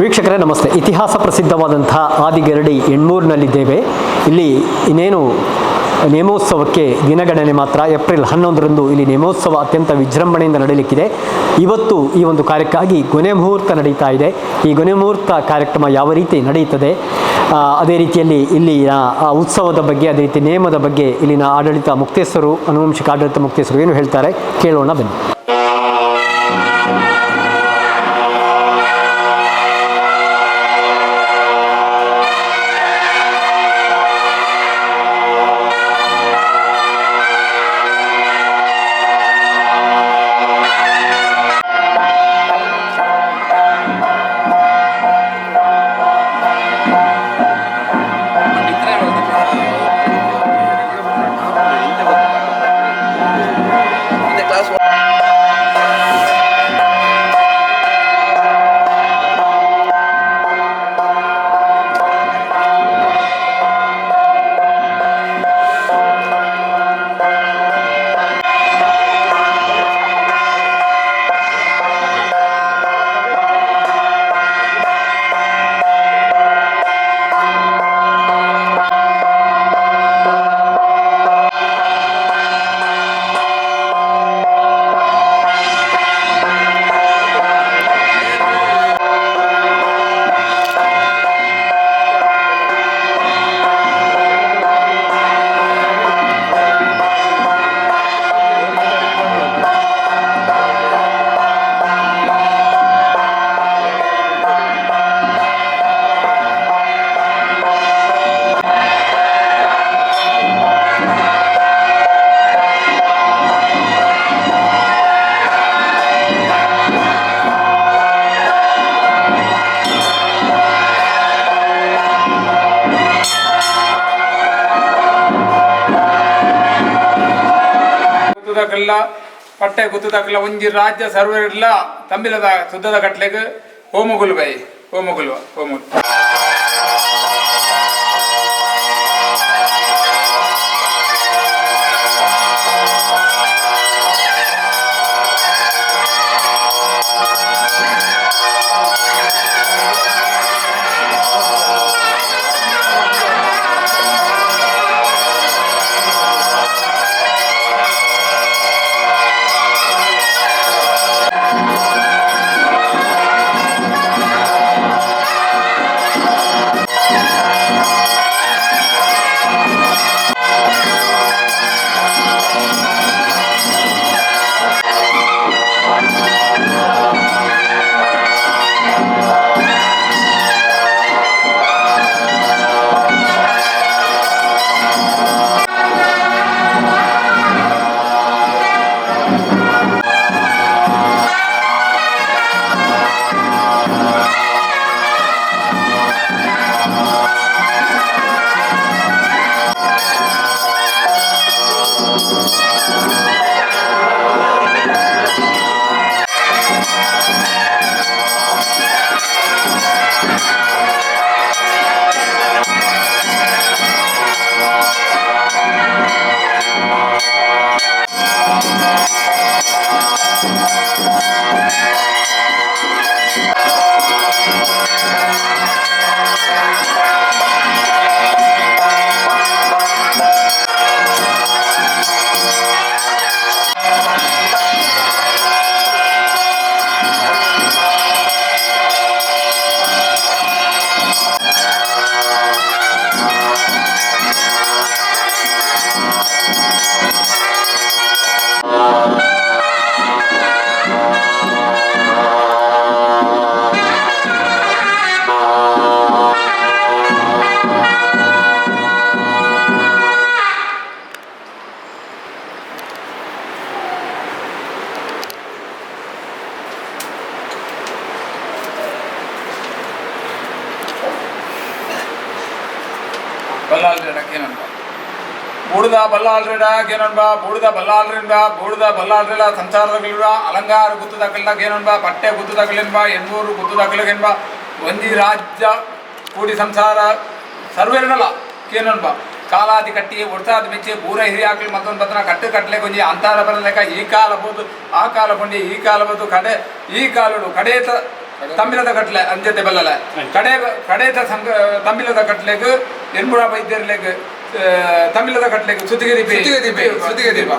ವೀಕ್ಷಕರೇ ನಮಸ್ತೆ. ಇತಿಹಾಸ ಪ್ರಸಿದ್ಧವಾದಂಥ ಆದಿಗೆರಡಿ ಎಣ್ಮೂರಿನಲ್ಲಿದ್ದೇವೆ. ಇಲ್ಲಿ ಇನ್ನೇನು ನೇಮೋತ್ಸವಕ್ಕೆ ದಿನಗಣನೆ ಮಾತ್ರ. ಏಪ್ರಿಲ್ 11ರಂದು ಇಲ್ಲಿ ನೇಮೋತ್ಸವ ಅತ್ಯಂತ ವಿಜೃಂಭಣೆಯಿಂದ ನಡೆಯಲಿಕ್ಕಿದೆ. ಇವತ್ತು ಈ ಒಂದು ಕಾರ್ಯಕ್ಕಾಗಿ ಗೊನೆ ಮುಹೂರ್ತ ನಡೀತಾ ಇದೆ. ಈ ಗೊನೆ ಮುಹೂರ್ತ ಕಾರ್ಯಕ್ರಮ ಯಾವ ರೀತಿ ನಡೆಯುತ್ತದೆ, ಅದೇ ರೀತಿಯಲ್ಲಿ ಇಲ್ಲಿನ ಉತ್ಸವದ ಬಗ್ಗೆ, ಅದೇ ರೀತಿ ನೇಮದ ಬಗ್ಗೆ ಇಲ್ಲಿನ ಆಡಳಿತ ಮುಕ್ತೇಶ್ವರು, ಆನುವಂಶಿಕ ಆಡಳಿತ ಮುಕ್ತೇಶ್ವರು ಏನು ಹೇಳ್ತಾರೆ ಕೇಳೋಣ ಬನ್ನಿ. ಪಟ್ಟೆ ಗುತ್ತದಕ್ಲ ಒಂಜಿ ರಾಜ್ಯ ಸರ್ವರಿಲ್ಲ ತಂಬಿಲದ ಸುದ್ದದ ಕಟ್ಲೆಗ್ ಹೋಮಗುಲ್ ಬೈ ಹೋಮಗುಲ್ವ ಹೋಮಗುಲ್ ಬೂಡಿದ ಬಲ್ಲಾಳ್ರಿಡ ಗೇನೊನ್ಬ ಬೂಡಿದ ಬಲ್ಲಾಳ್ರಿಂದ ಬೂಡಿದ ಬಲ್ಲಾಳ್ರಿಲ ಸಂಸಾರದಗಳಿರುವ ಅಲಂಕಾರ ಗುತ್ತದಕ್ಕಲ್ಲಾಗೇನೊನ್ಬ ಪಟ್ಟೆ ಗುತ್ತದಕ್ಕಲೆನ್ಬ ಎಣ್ಣೂರು ಗುತ್ತದಕ್ಕಲೆಗೆನ್ಬ ಒಂಜಿ ರಾಜ್ಯ ಕೂಡಿ ಸಂಸಾರ ಸರ್ವೇರ್ನಲ ಕೇನೊನ್ಬ ಕಾಲಾದಿ ಕಟ್ಟಿ ಒಡ್ಸಾದ ಮೆಚ್ಚಿ ಬೂರ ಹಿರಿಯಾಕಲು ಮತ್ತೊಂದು ಪತ್ರ ಕಟ್ಟು ಕಟ್ಲೆ ಕೊಂಜಿ ಅಂತಾರ ಬರಲೆಕ್ಕ ಈ ಕಾಲ ಬೋದು ಆ ಕಾಲ ಕೊಂಡಿ ಈ ಕಾಲ ಬೋದು ಕಡೆ ಈ ಕಾಲಡು ಕಡೇತ ತಮ್ಮಿಲದ ಕಟ್ಲೆ ಅಂಜತೆ ಬಲ್ಲಲ ಕಡೆದ ಸಂಘ ತಮ್ಮಿಲದ ಕಟ್ಲೆಗ್ ಎನ್ಮೂರ ವೈದ್ಯರ್ಲೆಗ್ ತಮಿಳದ ಕಟ್ಲೆಗ್ ಸುತ್ತಿಗೆ ದೀಪ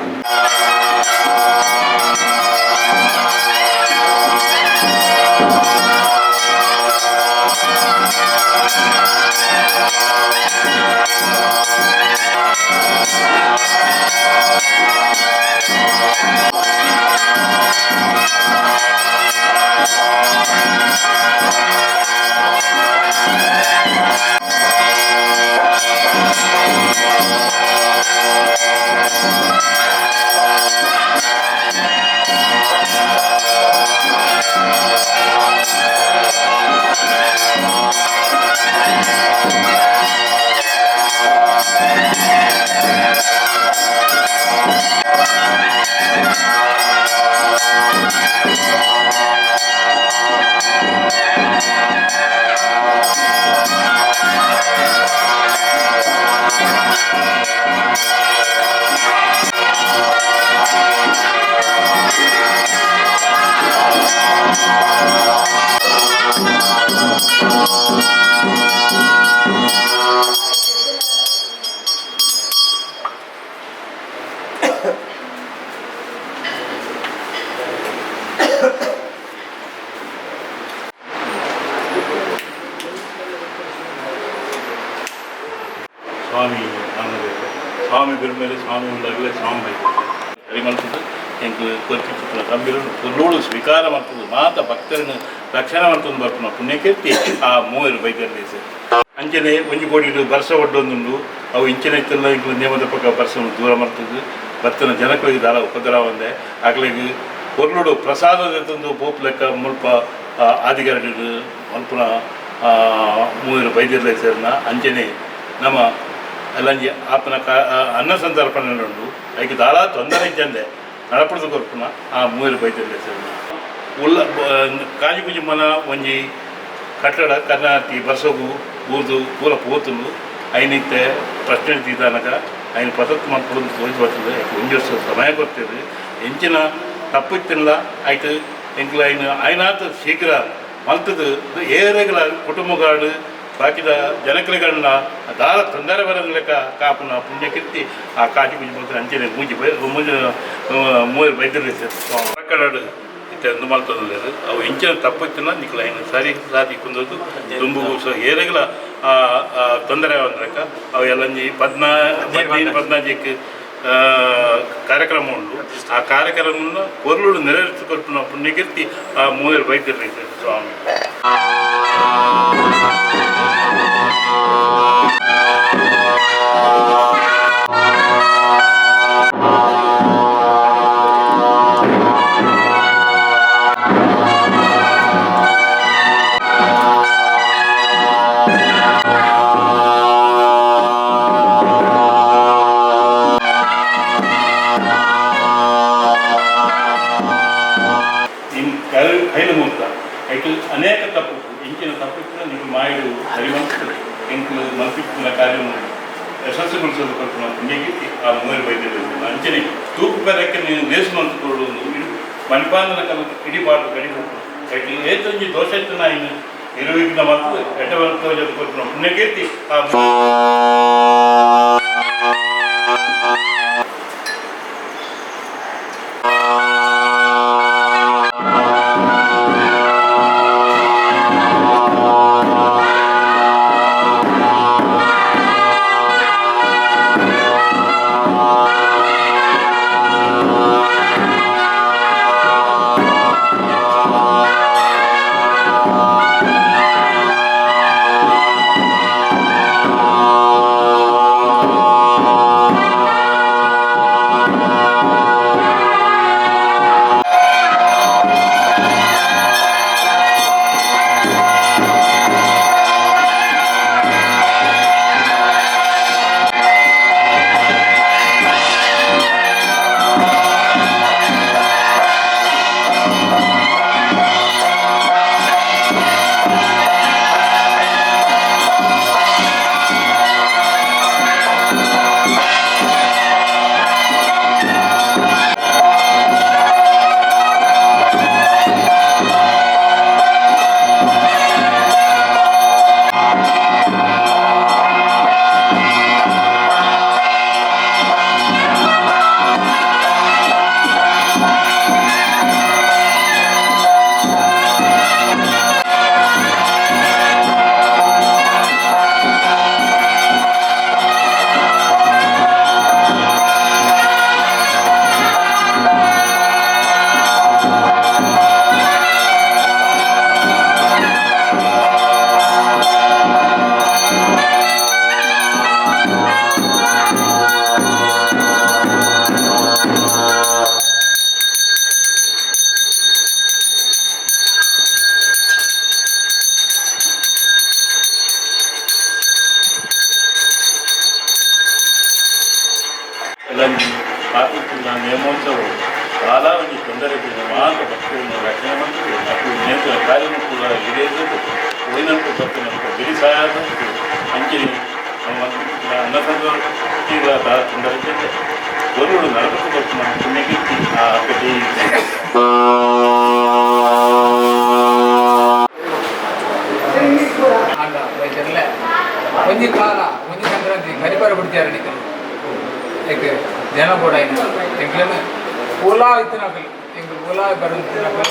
ಸ್ವಾಮಿ ಅನ್ನಬೇಕು ಸ್ವಾಮಿ ಬಿರ್ಮೇಲೆ ಸ್ವಾಮಿ ಉಂಡಾಗಲೇ ಸ್ವಾಮಿ ಬೈತಾರೆ ಸರಿ ಮಾಡ್ತದೆ ಎಂಕ್ ಕೊರ್ಚಿತ್ತು ತಂಬಿರು ಲೋಡು ಸ್ವೀಕಾರ ಮಾಡ್ತದೆ ಮಾತ ಭಕ್ತರನ್ನು ರಕ್ಷಣೆ ಮಾಡ್ತದೆ ಬರ್ತಾನೆ ಪುಣ್ಯಕೀರ್ತಿ ಆ ಮೂವರು ಬೈತಾರೆ ಸರ್ ಅಂಚನೆ ಒಂಜಿ ಕೋಡಿ ಬರ್ಸ ಒಡ್ಡೊಂದುಂಡು ಅವು ಇಂಚನೆ ಇತ್ತಲ್ಲ ಇಂಕ್ಲ ನೇಮದ ಪಕ್ಕ ಬರ್ಸವನ್ನು ದೂರ ಮಾಡ್ತದೆ ಭಕ್ತನ ಜನಗಳಿಗೆ ದಾರ ಉಪದ್ರ ಒಂದೇ ಆಗ್ಲಿಗೆ ಕೊರ್ಲುಡು ಪ್ರಸಾದದ ತಂದು ಬೋಪ್ ಲೆಕ್ಕ ಮುಲ್ಪ ಆದಿಗರಡು ಮಲ್ಪುನ ಮೂವರು ಬೈದಿರ್ಲೆ ಸೇರ್ನ ಅಂಚನೆ ನಮ್ಮ ಅಲ್ಲಂಜಿ ಆಪನ ಅನ್ನ ಸಂತರ್ಪಣೆ ಉಂಡು ಅದಕ್ಕೆ ದಾಳ ತೊಂದರೆ ಇದ್ದಂದೆ ನಡಪಡದ ಕೊರ್ಪುನ ಆ ಮೂವರು ಬೈದಿರ್ಲೆ ಸೇರ್ನ ಉಲ್ಲ ಕಾಜಿ ಕುಜಿ ಮನ ಒಂಜಿ ಕಟ್ಟಡ ಕರ್ನಾಟಕ ಬರ್ಸೋಗು ಊರ್ದು ಪೂರ ಪೋತುಂಡು ಐನಿತ್ತೆ ಪ್ರಶ್ನೆ ತೀದಾನಕ ಐನು ಪಸತ್ತು ಮಾಡ್ಕೊಡೋದು ತೋರಿಸಿ ಬರ್ತದೆ ಯಾಕೆ ಒಂದು ವರ್ಷ ಸಮಯ ಕೊಡ್ತದೆ ಹೆಂಚಿನ ತಪ್ಪಿತ್ತಿಲ್ಲ ಆಯ್ತು ಎಂಕ್ಲ ಐನಾತು ಶೀಘ್ರ ಮಲ್ತದು ಏರೆಗಳ ಕುಟುಂಬಗಳು ಬಾಕಿದ ಜನಕರುಗಳನ್ನ ದಾರ ತೊಂದರೆ ಬರಲಿಕ್ಕ ಕಾಪುನ ಪುಣ್ಯಕೀರ್ತಿ ಆ ಕಾಟಿ ಕುಂಜಿ ಬಂದು ಅಂಚನೆ ಮೂರು ಬೈದ್ಯರು ಕಡಾಡು ಇತ್ತೆಂದು ಮಲ್ತೊಂದು ಅವು ಇಂಚಿನ ತಪ್ಪಿತ್ತಿನ ನಿಕ್ಲ ಐನು ಸರಿ ಸಾದಿ ಕುಂದೋದು ದುಂಬುಗು ಸೊ ಏರೆಗಳ ತೊಂದರೆ ಬಂದ್ರಕ್ಕ ಅವು ಎಲ್ಲಂಜಿ 15 ಕಾರ್ಯಕ್ರಮ ಉಂಟು ಆ ಕಾರ್ಯಕ್ರಮವನ್ನು ಪೊರ್ಲುಡು ನೆರವೇರಿಸಿಕೊಟ್ಟು ನಾವು ಪುಣ್ಯಕೀರ್ತಿ ಆ ಮೂವರು ಬೈದ್ಯರು ಸ್ವಾಮಿ ಕೈಲು ಮೂರ್ತ ಐಟು ಅನೇಕ ತಪ್ಪು ಇಂಚಿನ ತಪ್ಪಿನ ನೀವು ಮಾಯು ಸರಿವಂತದೆ ಎಂಕಲು ಮಲ್ಪಿನ ಕಾರ್ಯವನ್ನು ಯಶಸ್ಸುಗೊಳಿಸೋದು ಕೊಟ್ಟು ಪುಣ್ಯಗೀತಿ ಆ ಮೂವರು ಬೈದ್ಯರು ಅಂಚನೆ ತೂಕು ಕರಕ್ಕೆ ನೀವು ದೇಶವಂತಗಳು ಮಣಿಪಾಲನ ಕಲ ಇಡಿಬಾರ್ದು ಗಡಿಬಿಟ್ಟು ಐಟು ಏತಂಜಿ ದೋಷ ಇತ್ತು ನಾ ಇನ್ನು ನಿರ್ವಿಘ್ನ ಮತ್ತು ಎಟವಂತ ಜೊತೆ ಕೊಟ್ಟು ಪುಣ್ಯಕೀರ್ತಿ ಆ ನೇಮೋತ್ಸವ ಭಾಳ ಒಂದು ತೊಂದರೆ ಮಾತ್ರ ಭಕ್ತರನ್ನು ರಕ್ಷಣೆ ಮಾಡ್ತೀವಿ ಅದು ನೇತ್ರ ಕಾರ್ಯನು ಕೂಡ ಹಿರಿಯದು ಉಳಿನಂತೂ ಬರ್ತೀನಂತ ಬಿಡಿ ಸಹಾಯ ಅಂಚೆನಿ ಅನ್ನಸಂದ್ರ ಈಗ ತೊಂದರೆ ಇದ್ದಂತೆ ಒಂದು ನರಕಕ್ಕೆ ಬರ್ತೀನಿ ಪುಣ್ಯಕೀರ್ತಿ ಆ ಅಕ್ಕಟಿ ಒಂಜಿ ಕಾಲ ಒಂಜಿ ಸಂಕ್ರಾಂತಿ ಕರಿಪರ ಬಿಡ್ತಾರೆ ನಿಖಲ್ ಏಕೆ ಜನ ಕೂಡ ಎಂಕ್ಲೇನು ಓಲಾ ಇತ್ತಿನಕಲ್ ಎಂಕ್ ಓಲಾ ಬರುತ್ತಿನಕಲ್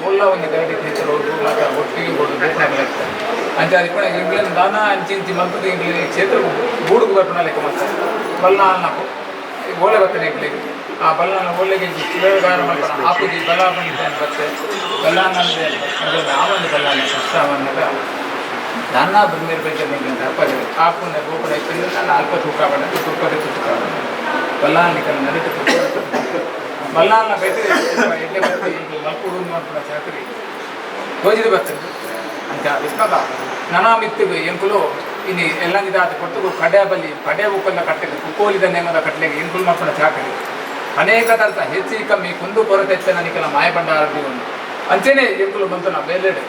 ಓಲಾ ಒಂದು ಗರಡಿ ಟೀಚರ್ ಒಟ್ಟಿಗೆ ಕೊಡೋದು ಅಂಚೆ ಅದಕ್ಕೆ ಕೂಡ ಎಂಕ್ಲೇನು ದಾನ ಅಂಚಿ ಮಂತದ ಎಂಕ್ಲಿ ಕ್ಷೇತ್ರ ಗೂಡುಗು ಬರ್ಪಣ ಲೆಕ್ಕ ಮಾಡ್ತಾರೆ ಬಲ್ಲಾಲ್ನ ಓಲೆ ಬರ್ತಾನೆ ಎಂಕ್ಲಿಗೆ ಆ ಬಲ್ಲಾನ ಓಲೆಗೆ ಚಿಲಗಾರ ಮಾಡ್ತಾನೆ ಆಪುಜಿ ಬಲ್ಲ ಬಂದಿದ್ದಾನೆ ಬರ್ತೇ ಬಲ್ಲಾನ ಆಮಂದು ಬಲ್ಲಾನ ಕಷ್ಟವನ್ನದ ದಾನ ಬಿರ್ಮೇರು ಬೇಕಂತ ಅಪ್ಪದೆ ಆಪುನ ಗೋಪುರ ಇತ್ತು ನಾನು ಅಲ್ಪ ತೂಕ ಬಣ್ಣ ತುಪ್ಪದೆ ತುಕ್ಕ ಬಲ್ಲಾನ ನಡಿಟ್ಟು ಬಲ್ಲಾನ ಬೇಟೆ ಎಡ್ಡೆ ಬರ್ತಿ ಮಲ್ಪುಡು ಮಾಡ್ಕೊಂಡ ಚಾಕರಿ ಗೋಜಿದು ಬರ್ತದೆ ಅಂತ ಇಷ್ಟಾಗ ನನ ಮಿತ್ತಿಗೆ ಎಂಕುಲು ಇನ್ನು ಎಲ್ಲ ಅದು ಕೊಟ್ಟು ಕಡೆ ಬಲ್ಲಿ ಕಡೆ ಉಕ್ಕಲ್ಲ ಕಟ್ಟೆಗೆ ಕುಕ್ಕೋಲಿದ ನೇಮದ ಕಟ್ಟಲೆಗೆ ಎಂಕುಲು ಮಾಡ್ಕೊಂಡ ಚಾಕರಿ ಅನೇಕ ತರ್ತ ಹೆಚ್ಚಿ ಕಮ್ಮಿ ಕುಂದು ಕೊರತೆ ನನಗೆಲ್ಲ ಮಾಯ ಬಂಡ ಒಂದು ಅಂಚೆನೆ ಎಂಕುಲು ಬಂತು ನಾ ಬೇಲೆಡೆ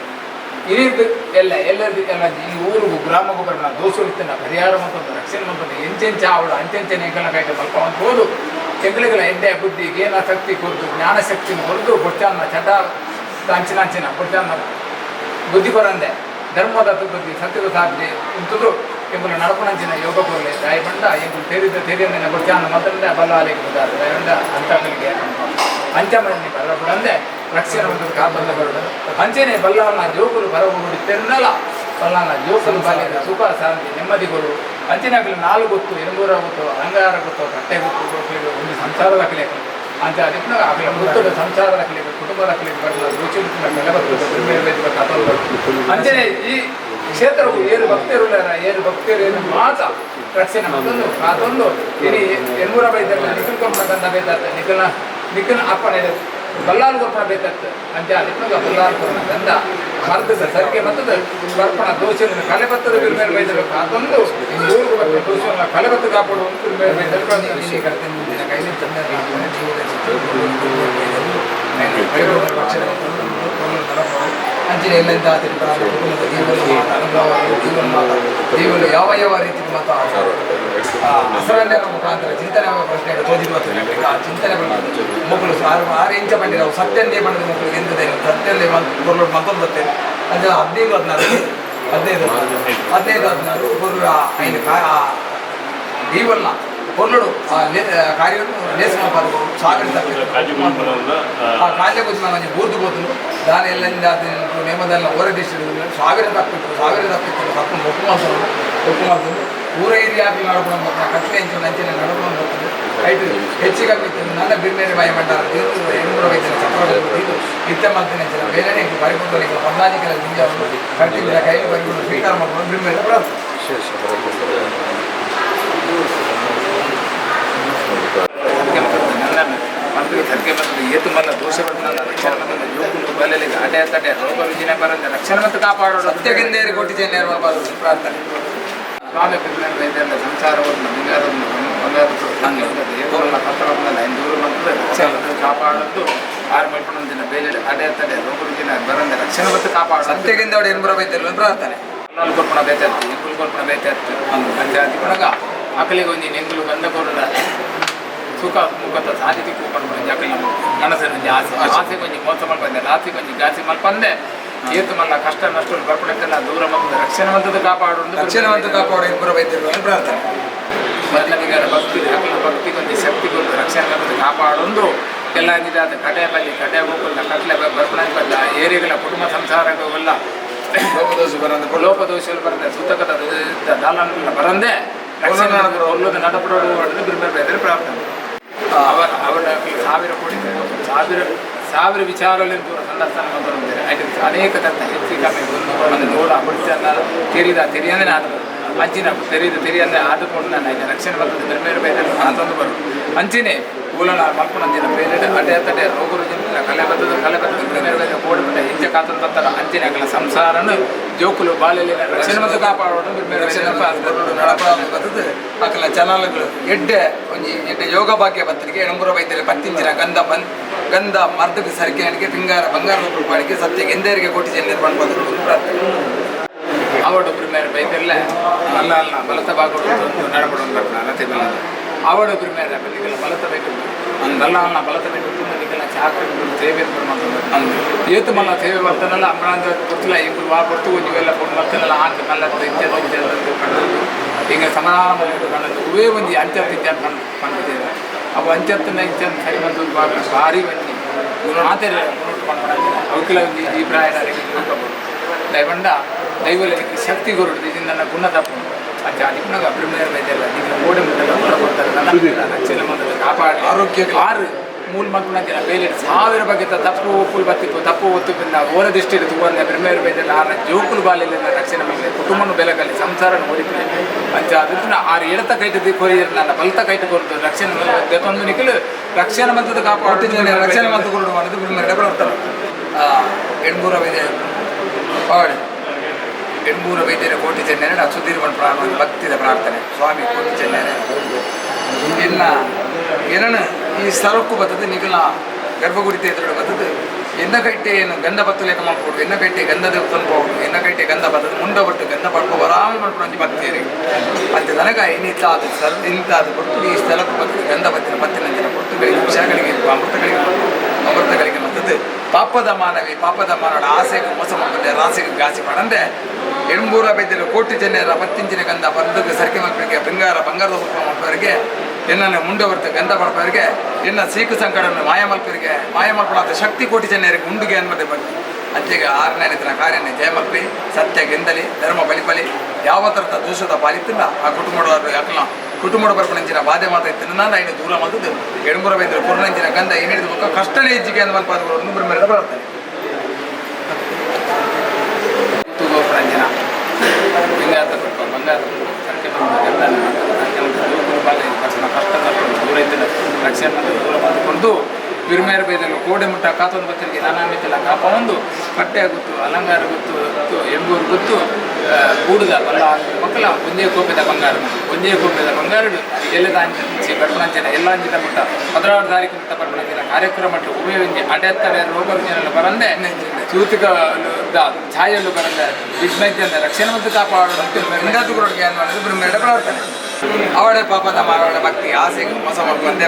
ಇರಿದು ಎಲ್ಲರದು ಎಲ್ಲ ಈ ಊರಿಗೂ ಗ್ರಾಮಗೂ ಬರೋಣ ದೋಷ ಇರ್ತೇನೆ ಪರಿಹಾರ ಮತ್ತೊಂದು ರಕ್ಷಣೆ ಮತ್ತೊಂದು ಎಂಚೆಂಚ ಅವಳು ಅಂಚೆಂಚೆನೆ ಎಂಕಲ ಕಾಯ್ದೆ ಸ್ವಲ್ಪ ಅಂತ ಹೋದು ಎಂಕಲಿಗಳ ಎಡ್ಡೆ ಬುದ್ಧಿ ಜ್ಞಾನ ಶಕ್ತಿ ಕೊರದು ಜ್ಞಾನಶಕ್ತಿನ ಹೊರದು ಬೊಟ್ಟಾನ ಚಟ ಅಂಚಿನ ಬೊಟ್ಟಾನ ಬುದ್ಧಿ ಬರಂದೆ ಧರ್ಮದ ಬುದ್ಧಿ ಸತ್ಯದ ಸಾಧ್ಯ ಇಂಥದ್ದು ಎಂಬುದು ನಡಪಣಂಚಿನ ಯೋಗ ಕೊರಲೆ ದಾಯಿ ಬಂಡ ಎಂಬುದು ತೆರಿದ ಬೊಟ್ಟಾನ ಮೊದಲನೇ ಬಲಾಲಿಗೆ ಬುಧಾರ ದಯಂಡ ಅಂತಕಲಿಗೆ ಅಂಚಮಣಿ ಬರಬಿಡಂದೆ ರಕ್ಷಣೆ ಬಂದದ್ದು ಕಾಬಂದ ಬರೋದು ಅಂಚೆನೆ ಬಲ್ಲಾನ ಜೋಕುಲು ಬರಬಹುದು ತೆನ್ನಲ್ಲ ಬಲ್ಲಾನ ಜೋಕುಲು ಬಾಲ್ಯದ ಸುಖ ಶಾಂತಿ ನೆಮ್ಮದಿಗಳು ಅಂಚಿನಾಗಲಿ ನಾಲ್ಕು ಗೊತ್ತು ಎನಗೂರ ಗೊತ್ತು ಅಲಂಗಾರ ಗೊತ್ತು ಕಟ್ಟೆ ಗೊತ್ತು ಒಂದು ಸಂಸಾರದ ಕಲಿಯಕ್ಕೆ ಅಂಚೆ ಅದಕ್ಕೆ ಆಗಲಿ ಗೊತ್ತದ ಸಂಸಾರದ ಕಲಿಯಕ್ಕೆ ಕುಟುಂಬದ ಕಲಿಯಕ್ಕೆ ಬರಲ್ಲ ರುಚಿನ ಬೆಲೆ ಬರ್ತದೆ ಕಥಗಳು ಅಂಚೆನೆ ಈ ಕ್ಷೇತ್ರವು ಏರು ಭಕ್ತರು ಮಾತ ರಕ್ಷಣೆ ಮತ್ತೊಂದು ಅದೊಂದು ಇനി ಎನಗೂರ ಬೈದಲ್ಲ ನಿಖಿಲ್ ಕೊಂಡ ಬೇದಾರ್ಥ ನಿಖಿಲ್ ಅಪ್ಪಣೆ ಬಲ್ಲಾರು ಕೊರ್ಪಣ ಬೇಕತ್ತು ಅಂಚೆ ಅದಕ್ಕೆ ಬಲ್ಲಾರು ಕೊರ್ಪಣ ಗಂಧ ಮರ್ತದ ಸರ್ಕೆ ಮತ್ತದ ಬರ್ಪಣ ದೋಷವನ್ನು ಕಲೆ ಬತ್ತದ ಬಿರ್ಮೇಲೆ ಬೈದಬೇಕು ಅದೊಂದು ಊರಿಗೂ ಬರ್ತದೆ ದೋಷವನ್ನು ಕಲೆ ಬತ್ತು ಕಾಪಾಡು ಬಿರ್ಮೇಲೆ ಬೈದಬೇಕು ಕೈಲಿ ಅಂಚಿನ ಎಲ್ಲೆಂದ ಜೀವನ ಯಾವ ರೀತಿ ಮತ್ತು ಅಸರಣ್ಯ ಮುಖಾಂತರ ಚಿಂತನೆ ಪ್ರಶ್ನೆ ಆ ಚಿಂತನೆ ಮಕ್ಕಳು ಆರು ಇಂಚ ಬಂದಿರ ನಾವು ಸತ್ಯಂದೇ ಬಂದ ಮಕ್ಕಳು ಎಂದಿದೆ ಸತ್ಯಂದೇ ಕೊರಲು ಮತ್ತೊಂದು ಬರ್ತೇನೆ ಅಂದರೆ 15-16 ಕೊರಲು ಐದು ದೀವಲ್ನ ಕೊರಲು ಕಾರ್ಯವನ್ನು ಲೇಸ್ ಮಾಡ್ಬಾರ್ದು ಸಾಗರ ಆ ಕಾಜೆ ಗೊತ್ತು ನಾನು ಬೂರ್ದು ಬೋತಲು ದಾನ ಎಲ್ಲೆಂದ ನೇಮದೆಲ್ಲ ಹೊರದೇಶಿಸಿದ್ರು ಸಾವಿರ ತಪ್ಪಿತ್ತು ತಪ್ಪು ಒಪ್ಪು ಮಾಡ್ತದೆ ಊರ ಏರಿಯಾಗಿ ನಡ್ಕೊಂಡು ಬರ್ತಾರೆ ಕಟ್ಲೆ ಅಂಚಿನ ನಡ್ಕೊಂಡು ಬರ್ತದೆ ಐಟು ಹೆಚ್ಚಿಗೆ ನನ್ನ ಬಿರ್ಮೇಲೆ ಬಾಯಿ ಮಾಡ್ತಾರೆ ಹೆಣ್ಣೂರ ವೈದ್ಯರ ಚಕ್ರವರ್ತಿ ಇದು ನಿತ್ಯ ಮಾಡ್ತೇನೆ ಅಂಚಿನ ಬೇರೆ ಪರಿಪೂರ್ಣ ಪಂದಾಜಿಗಳ ಗಿಂಜವನ್ನು ಕಟ್ಟಿದ್ರೆ ಕೈಲಿ ಬರಿಕೊಂಡು ಸ್ವೀಕಾರ ಮಾಡ್ಕೊಂಡು ಬಿರ್ಮೇಲೆ ಬರೋದು ಸರ್ಗೆ ಬಂದ ಏತು ಮಲ್ಲ ದೋಷ ಬಂದ ರಕ್ಷಣೆ ಬಂದ ಜೋಕುಲು ಬಲೆಲಿಗೆ ಅಡೆ ತಡೆ ರೋಗ ರುಜಿನ ಬರಂದ ರಕ್ಷಣೆ ಮತ್ತು ಕಾಪಾಡೋದು ಸತ್ಯಗೆಂದೇರಿ ಕೊಟ್ಟಿದ್ದೆ ನೇರವಾಗಬಾರದು ಪ್ರಾರ್ಥನೆ ಸ್ವಾಮಿ ಬಿರ್ಮೇಲೆ ಸಂಸಾರವನ್ನು ಬಂಗಾರವನ್ನು ಏಕೋಲ್ಲ ಪತ್ರವನ್ನ ದೂರ ಬಂದು ರಕ್ಷಣೆ ಕಾಪಾಡೋದು ಆರು ಮಲ್ಪಣದಿನ ಬೇಲೆ ಅಡೆ ತಡೆ ರೋಗ ರುಜಿನ ಬರಂದ ರಕ್ಷಣೆ ಮತ್ತು ಕಾಪಾಡೋದು ಸತ್ಯಗೆಂದ ಅವಳು ಎನ್ಬರ ಬೈತಲ್ಲ ಪ್ರಾರ್ಥನೆ ಎಲ್ಲರೂ ಕೊರ್ಪಣ ಬೇತಾಯ್ತು ಎಂಕುಲು ಕೊರ್ಪಣ ಬೇತಾಯ್ತು ಪಂಚಾಯತಿ ಕೊಡಗ ಮಕ್ಕಳಿಗೆ ಒಂದು ಎಂಕುಲು ಗಂಧ ಕೊರಲ ಸುಖ ಮುಖದ ಸಾಧ್ಯತೆ ಕೂಪಡ್ಬೋದು ಜಾಕಲ್ ನಮ್ಮ ಗಣಸನ ಆಸೆ ಕೊಂಚ ಮೋಸ ಮಲ್ಪಂದೆ ರಾತ್ರಿ ಕೊಂಚ ಜಾಸ್ತಿ ಮಲ್ಪಂದೆ ಏತು ಮಲ್ಲ ಕಷ್ಟ ನಷ್ಟ ಬರ್ಪಡಕ್ಕೆಲ್ಲ ದೂರ ಮಕ್ಕಳು ರಕ್ಷಣೆವಂತದ್ದು ಕಾಪಾಡು ಇಬ್ಬರ ವೈದ್ಯರು ಪ್ರಾರ್ಥನೆ ಮೊದಲಿಗಾರ ಭಕ್ತಿ ಹಾಕಲು ಭಕ್ತಿ ಕೊಂಚ ಶಕ್ತಿ ಕೊಟ್ಟು ರಕ್ಷಣೆವಂತದ್ದು ಕಾಪಾಡೊಂದು ಎಲ್ಲ ಇದಿದೆ ಅದು ಕಡೆ ಬಲ್ಲಿ ಕಡೆ ಹೋಗಲ್ಲ ಕಟ್ಲೆ ಬರ್ಪಣ ಬಲ್ಲ ಏರಿಗಳ ಕುಟುಂಬ ಸಂಸಾರಗಳೆಲ್ಲ ಲೋಪದೋಷಗಳು ಬರಂದೆ ಸುತ್ತಕದ ದಾಲನೆಲ್ಲ ಬರಂದೆ ರಕ್ಷಣೆ ಒಲ್ಲದ ನಡಪಡೋಡು ಬಿರ್ಮೇಲೆ ಪ್ರಾರ್ಥನೆ ಅವರ ಸಾವಿರ ವಿಚಾರಗಳಲ್ಲಿ ಸಂದರ್ಶನ ಬಂದಿದ್ದಾರೆ ಆಯ್ತು ಅನೇಕ ತನ್ನ ಹೆಚ್ಚು ಕಮ್ಮಿ ಒಂದು ನೋಡ ಬಡಿಸನ್ನ ತೆರಿಯಂದೇ ಆದ ಅಂಚಿನ ತೆರಿಯಂದೇ ಆದುಕೊಂಡು ನಾನು ಆಯ್ತು ರಕ್ಷಣೆ ಬರ್ತದೆ ಬೇರೆ ಅಂತಂದು ಬರೋದು ಅಂಚಿನೇ ಕೂಲನ ಮಲ್ಪನಂದಿನ ಬೇರೆ ಅಡ್ಡೆ ತಡೆ ರೋಗ ರುಜಿನ ಕಲೆ ಬರ್ತದೆ ಬೇರೆ ಕೋಡಿಬಿಟ್ಟ ಹೆಚ್ಚೆ ಕಾತಂದು ಬರ್ತಾರೆ ಅಂಚಿನ ಸಂಸಾರನು ಜೋಕುಲು ಬಾಲೆಲಿನ ರಕ್ಷಣೆ ಮತ್ತು ಕಾಪಾಡೋದು ರಕ್ಷಣೆ ನಡಪದು ಅಕ್ಕಲ ಚಾನಲ್ಗಳು ಎಡ್ಡೆ ಒಂಜಿ ಎಡ್ಡೆ ಯೋಗ ಭಾಗ್ಯ ಪತ್ರಿಕೆ ಎಣಂಬುರ ವೈದ್ಯರು ಪತ್ತಿಂಚಿನ ಗಂಧ ಮರ್ದಕ್ಕೆ ಸರಿಕೆ ಪಿಂಗಾರ ಬಂಗಾರದ ರೂಪಾಯಿಗೆ ಸತ್ಯ ಎಂದೇರಿಗೆ ಕೊಟ್ಟಿಗೆ ನಿರ್ಮಾಣ ಪ್ರಾರ್ಥನೆ ಅವಡು ಪ್ರಿಮೇರ್ ಬೈದೆಲ್ಲ ಅಲ್ಲ ಅಲ್ಲ ಬಲತ ಬಾಗೋಡು ನಡಪಡೋದು ನತೆ ಬಲ ಅವಡು ಪ್ರಿಮೇರ್ ನಿಗಲ ಬಲತ ಬೇಕು ಅಂದಲ್ಲ ಅಲ್ಲ ಬಲತ ಬೇಕು ನಿಗಲ ಚಾಕರಿ ಸೇವೆ ಏತು ಮಲ್ಲ ಸೇವೆ ಬರ್ತನಲ್ಲ ಅಮರಾಂತ ಗೊತ್ತಿಲ್ಲ ಈಗ ವಾ ಕೊಟ್ಟು ನೀವೆಲ್ಲ ಕೊಟ್ಟು ಬರ್ತನಲ್ಲ ಹಾಕಿ ಮಲ್ಲ ಈಗ ಸಮಾನ ಕಂಡು ಉವೇ ಒಂದು ಅಂತ್ಯರ್ಥ ಕಂಡಿದ್ದೇವೆ ಅವು ಅಂತ್ಯರ್ಥನ ಇಂಚನ್ ಸರಿ ಬಂದು ಭಾರಿ ಬನ್ನಿ ಇವರು ಮಾತೇರಿ ಅವಕ್ಕೆಲ್ಲ ಒಂದು ಈ ಪ್ರಾಯಣರಿಗೆ ದಯವಂಡ ದೈವಲಕ್ಕೆ ಶಕ್ತಿ ಕೊರಡು ಇದು ನನ್ನ ಗುಣ ತಪ್ಪು ಅದು ಅದಕ್ಕೆ ಪ್ರಿಮಿಯರ್ ಬೈದೆಲ್ಲ ನೀವು ಓಡಿ ಮುಟ್ಟಲ್ಲ ಹೊರ ಕೊಡ್ತಾರೆ ನನ್ನ ರಕ್ಷಣೆ ಮಾಡೋದು ಕಾಪಾಡಿ ಆರೋಗ್ಯ ಆರು ಮೂಲ ಮಕ್ಕಳ ಜನ ಬೇರೆ 1000 ಬಗ್ಗೆ ತಪ್ಪು ಒಪ್ಪುಲು ಬತ್ತಿತ್ತು ತಪ್ಪು ಒತ್ತು ಬಿಂದ ಓರ ದೃಷ್ಟಿ ಇತ್ತು ಒಂದು ಪ್ರಿಮಿಯರ್ ಬೈದೆಲ್ಲ ಆರ ಜೋಕುಲು ಬಾಲಿಲ್ಲ ರಕ್ಷಣೆ ಮಾಡಿ ಕುಟುಂಬನ ಬೆಲೆಗಲ್ಲಿ ಸಂಸಾರನ ಓಡಿಪಿಲ್ಲ ಅಂಚ ಅದನ್ನು ಆರು ಎಡತ ಕೈಟದ್ದು ಕೊರಿಯರ್ ನನ್ನ ಬಲತ ಕೈಟ ಕೊರದು ರಕ್ಷಣೆ ಒಂದು ನಿಖಲು ರಕ್ಷಣೆ ಮಂತದ ಕಾಪಾಡ್ತಿದ್ದೇನೆ ರಕ್ಷಣೆ ಮಂತ ಕೊರಡು ಮಾಡೋದು ಪ್ರಿಮಿಯರ್ ಬರ್ತಾರೆ ಎಣ್ಮೂರ ವೈದ್ಯ ಪಾಡಿ ಎಣ್ಮೂರ ವೈದ್ಯರ ಕೋಟಿ ಚೆನ್ನೈನ ಸುಧೀರ್ವನ್ ಪ್ರಾರ್ಥನೆ ಭಕ್ತಿದ ಪ್ರಾರ್ಥನೆ ಸ್ವಾಮಿ ಕೋಟಿ ಚೆನ್ನೈನ ಇನ್ನ ಏನನ್ನು ಈ ಸರಕು ಬರ್ತದೆ ನಿಗಲ ಗರ್ಭಗುಡಿತ ಎದುರು ಬರ್ತದೆ ಎನ್ನ ಕಟ್ಟೆ ಏನು ಗಂಧ ಬತ್ತು ಲೆಕ್ಕ ಮಾಡ್ಕೊಡು ಎನ್ನ ಕಟ್ಟೆ ಗಂಧದ ತಂದ್ಬೋದು ಎನ್ನ ಕಟ್ಟೆ ಗಂಧ ಬರ್ತದೆ ಮುಂದೆ ಬಟ್ಟು ಗಂಧ ಪಡ್ಕೊ ಬರಾಮ ಮಾಡ್ಕೊಂಡು ಭಕ್ತಿಯರಿಗೆ ಮತ್ತು ನನಗ ಇನ್ನಿತ್ತಾದ ಇಂತಾದ ಕೊಟ್ಟು ಈ ಸ್ಥಳಕ್ಕೆ ಬರ್ತದೆ ಗಂಧ ಬತ್ತಿನ ಪತ್ತಿನ ಜನ ಕೊಟ್ಟುಗಳಿಗೆ ವಿಷಯಗಳಿಗೆ ಅಮೃತಗಳಿಗೆ ಮತ್ತದು ಪಾಪದ ಮಾನವನ ಆಸೆಗೆ ಮೋಸ ಮಾಡ್ಕೊಂಡೆ ರಾಸೆಗೆ ಗಾಸಿ ಮಾಡಂದ್ರೆ ಎಣ್ಮೂರ ಬೈದ್ಯರು ಕೋಟಿ ಜನರ ಪತ್ತಿಂಚಿನ ಗಂಧ ಬರ್ದಕ್ಕೆ ಸರಿಕೆ ಮಕ್ಕಳಿಗೆ ಬಂಗಾರದ ಉಪ ಮಾಡೋರಿಗೆ ಎನ್ನ ಮುಂದೆ ಬರ್ತ ಗಂಧ ಪಡ್ಪವರಿಗೆ ಎನ್ನ ಸೀಕು ಸಂಕಟವನ್ನು ಮಾಯ ಮಲ್ಪಡಾದ ಶಕ್ತಿ ಕೋಟಿ ಜನರಿಗೆ ಉಂಡುಗೆ ಅನ್ಮದೆ ಬಂದು ಅಂಚೆಗೆ 6ನೇ ದಿನ ಕಾರ್ಯನೇ ಜಯಮಲ್ಪಿ ಸತ್ಯ ಗೆಂದಲಿ ಧರ್ಮ ಬಲಿಪಲಿ ಯಾವ ಥರದ ದೋಷದ ಪಾಲಿತ್ತಿಲ್ಲ ಆ ಕುಟುಂಬದವರು ಯಾಕಲ್ಲ ಕುಟುಂಬದ ಬರ್ಪಣಂಚಿನ ಬಾಧೆ ಮಾತ್ರ ಇತ್ತು ನಾನು ಇನ್ನು ದೂರ ಬಂದದ್ದು ಎಣ್ಮೂರ ಬೈದ್ರು ಪುರ್ಣಂಚಿನ ಗಂಧ ಏನಿಡಿದ ಮುಖ ಕಷ್ಟನೇ ಹೆಜ್ಜಿಗೆ ಅಂತ ಮಲ್ಪಾದವರು ಬ್ರಹ್ಮರಿಂದ ಬರ್ತದೆ ಗೋಪುರಂಜನ ಬಂಗಾರ ದೂರ ಇದ್ದ ರಕ್ಷಣೆ ದೂರ ಮಾಡಿಕೊಂಡು ಬಿರುಮೇರ ಬೈದಲು ಕೋಡೆ ಮುಟ್ಟ ಕಾತೊಂದು ಬತ್ತರಿಗೆ ನಾನಾ ಮಿತ್ತಲ್ಲ ಕಾಪ ಒಂದು ಬಟ್ಟೆ ಗೊತ್ತು ಅಲಂಕಾರ ಗೊತ್ತು ಎಂಬೂರು ಗೊತ್ತು ಕೂಡುದ ಬಲ್ಲ ಮಕ್ಕಳ ಒಂದೇ ಕೋಪೆದ ಬಂಗಾರ ಎಲ್ಲ ದಾಂಚಿ ಪಡ್ಪಣಂಚಿನ ಎಲ್ಲ ಅಂಜಿದ ಮುಟ್ಟ 16 ತಾರೀಕು ಮುಟ್ಟ ಪಡ್ಪಣಂಚಿನ ಕಾರ್ಯಕ್ರಮ ಮಟ್ಟ ಉಮೆ ಒಂಜಿ ಅಡೆತ್ತಡೆ ರೋಗ ವಿಜ್ಞಾನ ಬರಂದೆ ಸೂತಿಕ ಛಾಯಲು ಬರಂದೆ ವಿಸ್ಮೈತ್ಯಂದ ರಕ್ಷಣೆ ಮತ್ತು ಕಾಪಾಡೋದು ಜ್ಞಾನ ಮಾಡೋದು ಬ್ರಹ್ಮೇಡ ಪ್ರಾರ್ಥನೆ ಅವಳ ಪಾಪದ ಮಾನವನ ಭಕ್ತಿ ಆಸೆಗೆ ಮೋಸ ಮಾಡ್ಕೊಂಡೆ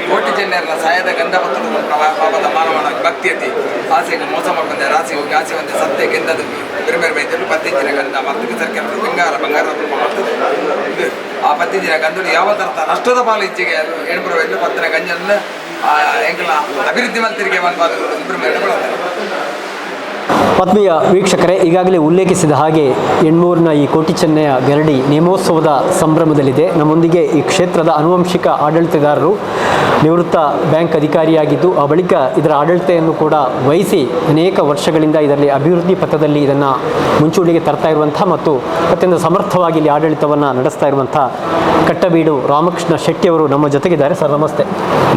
ಕೋಟಿ ಜನರ ಸಹಾಯದ ಗಂಧ ಪತ್ರದ ಪಾಪದ ಮಾನವನ ಭಕ್ತಿ ಅತಿ ಆಸೆಗೆ ಮೋಸ ಮಾಡ್ಕೊಂಡೆ ರಾಸಿಗೆ ಹೋಗಿ ಆಸೆ ಒಂದೇ ಸತ್ಯ ಗೆಂದದು ಬೇರೆ ಬೈದಲು ಪತ್ತಿಂಚಿನ ಗಂಧ ಮರ್ದಕ್ಕೆ ಸರ್ಕಾರ ಬಂಗಾರದ ರೂಪ ಮಾಡ್ತದೆ ಆ ಪತ್ತಿಂಚಿನ ಗಂಧಲು ಯಾವ ಥರದ ನಷ್ಟದ ಪಾಲು ಇಚ್ಛೆಗೆ ಎಣ್ಮೂರ ವೈದ್ಯರು ಪತ್ತಿನ ಗಂಜನ್ನು ಎಂಕಲ ಅಭಿವೃದ್ಧಿ ಮಂತ್ರಿಗೆ ಬಂದ್ಪಾದ ಆತ್ಮೀಯ ವೀಕ್ಷಕರೇ, ಈಗಾಗಲೇ ಉಲ್ಲೇಖಿಸಿದ ಹಾಗೆ ಎಣ್ಮೂರಿನ ಈ ಕೋಟಿ ಚೆನ್ನಯ ಗರಡಿ ನೇಮೋತ್ಸವದ ಸಂಭ್ರಮದಲ್ಲಿದೆ. ನಮ್ಮೊಂದಿಗೆ ಈ ಕ್ಷೇತ್ರದ ಆನುವಂಶಿಕ ಆಡಳಿತಗಾರರು, ನಿವೃತ್ತ ಬ್ಯಾಂಕ್ ಅಧಿಕಾರಿಯಾಗಿದ್ದು ಆ ಬಳಿಕ ಇದರ ಆಡಳಿತೆಯನ್ನು ಕೂಡ ವಹಿಸಿ ಅನೇಕ ವರ್ಷಗಳಿಂದ ಇದರಲ್ಲಿ ಅಭಿವೃದ್ಧಿ ಪಥದಲ್ಲಿ ಇದನ್ನು ಮುಂಚೂಣಿಗೆ ತರ್ತಾ ಇರುವಂಥ ಮತ್ತು ಅತ್ಯಂತ ಸಮರ್ಥವಾಗಿ ಇಲ್ಲಿ ಆಡಳಿತವನ್ನು ನಡೆಸ್ತಾ ಇರುವಂಥ ಕಟ್ಟಬೀಡು ರಾಮಕೃಷ್ಣ ಶೆಟ್ಟಿಯವರು ನಮ್ಮ ಜೊತೆಗಿದ್ದಾರೆ. ಸರ್ ನಮಸ್ತೆ.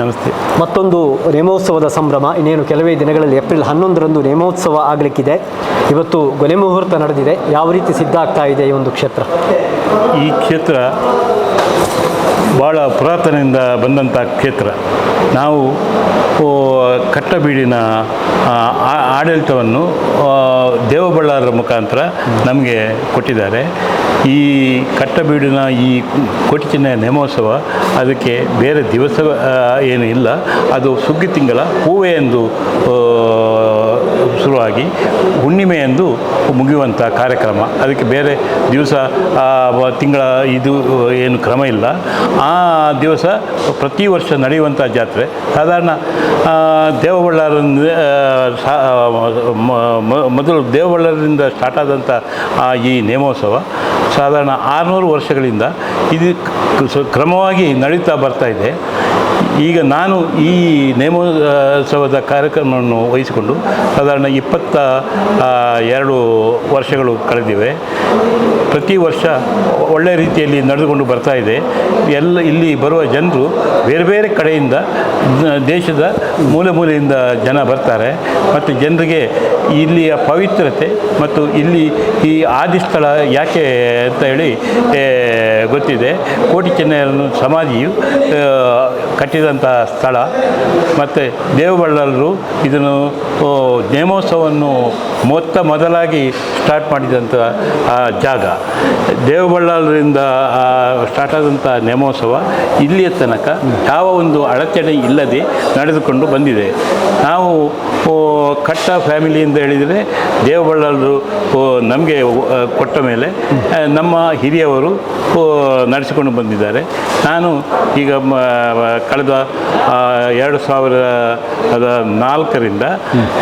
ನಮಸ್ತೆ. ಮತ್ತೊಂದು ನೇಮೋತ್ಸವದ ಸಂಭ್ರಮ ಇನ್ನೇನು ಕೆಲವೇ ದಿನಗಳಲ್ಲಿ ಏಪ್ರಿಲ್ 11ರಂದು ನೇಮೋತ್ಸವ ಆಗಲಿಕ್ಕಿದೆ. ಇವತ್ತು ಕೊನೆ ಮುಹೂರ್ತ ನಡೆದಿದೆ. ಯಾವ ರೀತಿ ಸಿದ್ಧ ಆಗ್ತಾ ಇದೆ ಈ ಒಂದು ಕ್ಷೇತ್ರ? ಈ ಕ್ಷೇತ್ರ ಭಾಳ ಪುರಾತನದಿಂದ ಬಂದಂಥ ಕ್ಷೇತ್ರ. ನಾವು ಕಟ್ಟಬೀಡಿನ ಆಡಳಿತವನ್ನು ದೇವಬಳ್ಳಾರರ ಮುಖಾಂತರ ನಮಗೆ ಕೊಟ್ಟಿದ್ದಾರೆ. ಈ ಕಟ್ಟಬೀಡಿನ ಈ ಕೋಟಿ ಚೆನ್ನಯ ನೇಮೋತ್ಸವ ಅದಕ್ಕೆ ಬೇರೆ ದಿವಸ ಏನು ಇಲ್ಲ. ಅದು ಸುಗ್ಗಿ ತಿಂಗಳ ಹೂವೆ ಎಂದು ಶುರುವಾಗಿ ಹುಣ್ಣಿಮೆಯಂದು ಮುಗಿಯುವಂಥ ಕಾರ್ಯಕ್ರಮ. ಅದಕ್ಕೆ ಬೇರೆ ದಿವಸ ತಿಂಗಳ ಇದು ಏನು ಕ್ರಮ ಇಲ್ಲ. ಆ ದಿವಸ ಪ್ರತಿ ವರ್ಷ ನಡೆಯುವಂಥ ಜಾತ್ರೆ. ಸಾಧಾರಣ ದೇವಬಳ್ಳಾರರಿಂದ ಮೊದಲು ದೇವಬಳ್ಳಾರದಿಂದ ಸ್ಟಾರ್ಟ್ ಆದಂಥ ಈ ನೇಮೋತ್ಸವ ಸಾಧಾರಣ 600 ವರ್ಷಗಳಿಂದ ಇದು ಕ್ರಮವಾಗಿ ನಡೀತಾ ಬರ್ತಾ ಇದೆ. ಈಗ ನಾನು ಈ ನೇಮೋತ್ಸವದ ಕಾರ್ಯಕ್ರಮವನ್ನು ವಹಿಸಿಕೊಂಡು ಸಾಧಾರಣ 22 ವರ್ಷಗಳು ಕಳೆದಿವೆ. ಪ್ರತಿ ವರ್ಷ ಒಳ್ಳೆಯ ರೀತಿಯಲ್ಲಿ ನಡೆದುಕೊಂಡು ಬರ್ತಾ ಇದೆ. ಇಲ್ಲಿ ಬರುವ ಜನರು ಬೇರೆ ಬೇರೆ ಕಡೆಯಿಂದ, ದೇಶದ ಮೂಲೆ ಮೂಲೆಯಿಂದ ಜನ ಬರ್ತಾರೆ. ಮತ್ತು ಜನರಿಗೆ ಇಲ್ಲಿಯ ಪವಿತ್ರತೆ ಮತ್ತು ಇಲ್ಲಿ ಈ ಆದಿಸ್ಥಳ ಯಾಕೆ ಅಂತ ಹೇಳಿ ಗೊತ್ತಿದೆ. ಕೋಟಿ ಚೆನ್ನಯ್ಯನ ಸಮಾಧಿಯು ಕಟ್ಟಿದಂಥ ಸ್ಥಳ. ಮತ್ತು ದೇವಬಳ್ಳಾರರು ಇದನ್ನು ನೇಮೋತ್ಸವವನ್ನು ಮೊದಲಾಗಿ ಸ್ಟಾರ್ಟ್ ಮಾಡಿದಂಥ ಜಾಗ. ದೇವಬಳ್ಳಾರರಿಂದ ಸ್ಟಾರ್ಟ್ ಆದಂಥ ನೇಮೋತ್ಸವ ಇಲ್ಲಿಯ ತನಕ ಯಾವ ಒಂದು ಅಡಚಣೆ ಇಲ್ಲದೆ ನಡೆದುಕೊಂಡು ಬಂದಿದೆ. ನಾವು ಕಟ್ಟ ಫ್ಯಾಮಿಲಿ ಅಂತ ಹೇಳಿದರೆ ದೇವಬಳ್ಳಾರರು ನಮಗೆ ಕೊಟ್ಟ ಮೇಲೆ ನಮ್ಮ ಹಿರಿಯವರು ನಡೆಸಿಕೊಂಡು ಬಂದಿದ್ದಾರೆ. ನಾನು ಈಗ ಕಳೆದ 2004ರಿಂದ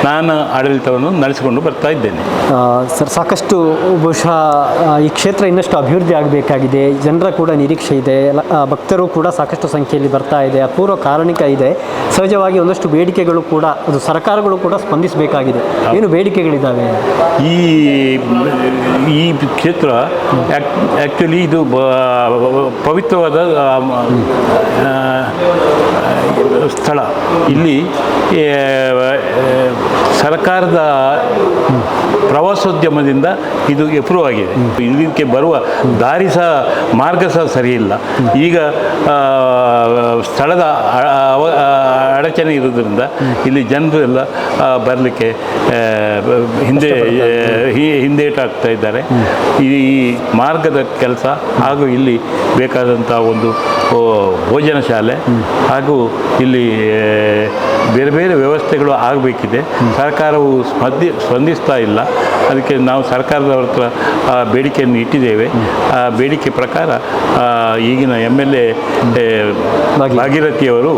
ನಾನು ಆಡಳಿತವನ್ನು ನಡೆಸಿಕೊಂಡು ಬರ್ತಾ ಇದ್ದೇನೆ. ಸರ್, ಸಾಕಷ್ಟು ಬಹುಶಃ ಈ ಕ್ಷೇತ್ರ ಇನ್ನಷ್ಟು ಅಭಿವೃದ್ಧಿ ಆಗಬೇಕಾಗಿದೆ. ಜನರ ಕೂಡ ನಿರೀಕ್ಷೆ ಇದೆ. ಭಕ್ತರು ಕೂಡ ಸಾಕಷ್ಟು ಸಂಖ್ಯೆಯಲ್ಲಿ ಬರ್ತಾ ಇದೆ. ಅಪೂರ್ವ ಕಾರಣಿಕ ಇದೆ. ಸಹಜವಾಗಿ ಒಂದಷ್ಟು ಬೇಡಿಕೆಗಳು ಕೂಡ, ಅದು ಸರ್ಕಾರಗಳು ಕೂಡ ಸ್ಪಂದಿಸಬೇಕಾಗಿದೆ. ಏನು ಬೇಡಿಕೆಗಳಿದ್ದಾವೆ? ಈ ಕ್ಷೇತ್ರ ಆ್ಯಕ್ಚುಲಿ ಇದು ಪವಿತ್ರವಾದ ಸ್ಥಳ. ಇಲ್ಲಿ ಸರ್ಕಾರದ ಪ್ರವಾಸೋದ್ಯಮದಿಂದ ಇದು ಇಂಪ್ರೂವ್ ಆಗಿದೆ. ಇದಕ್ಕೆ ಬರುವ ಮಾರ್ಗ ಸಹ ಸರಿಯಿಲ್ಲ. ಈಗ ಸ್ಥಳದ ಅಡಚಣೆ ಇರೋದ್ರಿಂದ ಇಲ್ಲಿ ಜನರು ಎಲ್ಲ ಬರಲಿಕ್ಕೆ ಹಿಂದೇಟಾಗ್ತಾ ಇದ್ದಾರೆ. ಈ ಮಾರ್ಗದ ಕೆಲಸ ಹಾಗೂ ಇಲ್ಲಿ ಬೇಕಾದಂಥ ಒಂದು ಭೋಜನ ಶಾಲೆ ಹಾಗೂ ಇಲ್ಲಿ ಬೇರೆ ಬೇರೆ ವ್ಯವಸ್ಥೆಗಳು ಆಗಬೇಕಿದೆ. ಸರ್ಕಾರವು ಸ್ಪಂದಿಸ್ತಾ ಇಲ್ಲ. ಅದಕ್ಕೆ ನಾವು ಸರ್ಕಾರದವ್ರ ಹತ್ರ ಬೇಡಿಕೆಯನ್ನು ಇಟ್ಟಿದ್ದೇವೆ. ಆ ಬೇಡಿಕೆ ಪ್ರಕಾರ ಈಗಿನ MLA ಭಾಗೀರಥಿಯವರು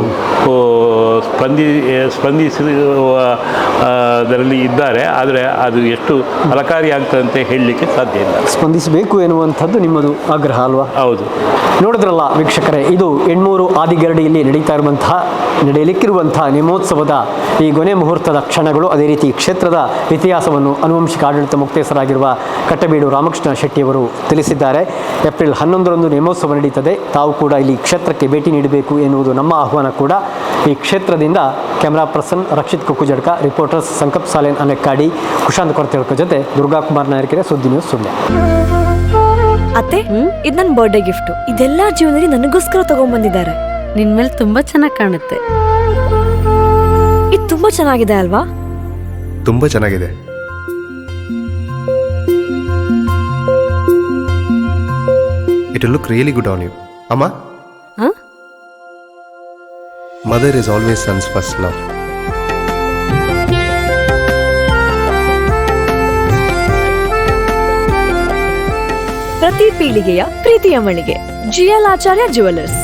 ಸ್ಪಂದಿಸುವುದರಲ್ಲಿ ಇದ್ದಾರೆ. ಆದರೆ ಅದು ಎಷ್ಟು ಫಲಕಾರಿ ಆಗ್ತದೆ ಅಂತ ಹೇಳಲಿಕ್ಕೆ ಸಾಧ್ಯ ಇಲ್ಲ. ಸ್ಪಂದಿಸಬೇಕು ಎನ್ನುವಂಥದ್ದು ನಿಮ್ಮದು ಆಗ್ರಹ ಅಲ್ವಾ? ಹೌದು. ನೋಡಿದ್ರಲ್ಲ ವೀಕ್ಷಕರೇ, ಇದು ಎಣ್ಮೂರು ಆದಿಗರಡಿಯಲ್ಲಿ ನಡೆಯಲಿಕ್ಕಿರುವಂತಹ ನೇಮೋತ್ಸವದ ಈ ಕೊನೆ ಮುಹೂರ್ತದ ಕ್ಷಣಗಳು. ಅದೇ ರೀತಿ ಕ್ಷೇತ್ರದ ಇತಿಹಾಸವನ್ನು ಆನುವಂಶಿಕ ಆಡಳಿತ ಮುಕ್ತೇಸರಾಗಿರುವ ಕಟ್ಟಬೇಡು ರಾಮಕೃಷ್ಣ ಶೆಟ್ಟಿಯವರು ತಿಳಿಸಿದ್ದಾರೆ. ಏಪ್ರಿಲ್ 11ರಂದು ನೇಮೋತ್ಸವ ನಡೀತದೆ. ತಾವು ಕೂಡ ಇಲ್ಲಿ ಕ್ಷೇತ್ರಕ್ಕೆ ಭೇಟಿ ನೀಡಬೇಕು ಎನ್ನುವುದು ನಮ್ಮ ಆಹ್ವಾನ ಕೂಡ. ಈ ಕ್ಷೇತ್ರದಿಂದ camera person Rakshit ಕುಕ್ಕುಜಡ್ಕ, reporters ಸಂಕಪ್ ಸಾಲೇನ್ ಅನೆಕ್ಕಾಡಿ, Kushanth ಕೊರತೆಳ್ಕ ಜೊತೆ ದುರ್ಗಾಕುಮಾರ್ ನಾಯಕರೆ, ಸುದ್ದಿ ನ್ಯೂಸ್ ಸುಳ್ಯ. ಅತ್ತೆ, ಇದು ನನ್ನ ಬರ್ಡೇ ಗಿಫ್ಟ್. ಇದೆಲ್ಲ ಜೀವನದಲ್ಲಿ ನನಗೋಸ್ಕರ ತಗೊಂಡ್ಬಂದಿದ್ದಾರೆ. ನಿನ್ ಮೇಲೆ ತುಂಬಾ ಚೆನ್ನಾಗಿ ಕಾಣುತ್ತೆ. ಇದು ತುಂಬಾ ಚೆನ್ನಾಗಿದೆ ಅಲ್ವಾ? ತುಂಬಾ ಚೆನ್ನಾಗಿದೆ. It will look really good on you. Amma? Huh? Mother is always son's first love. ಪ್ರತಿ ಪೀಳಿಗೆಯ ಪ್ರೀತಿಯ ಮಳಿಗೆ GL ಆಚಾರ್ಯ ಜುವೆಲ್ಲರ್ಸ್.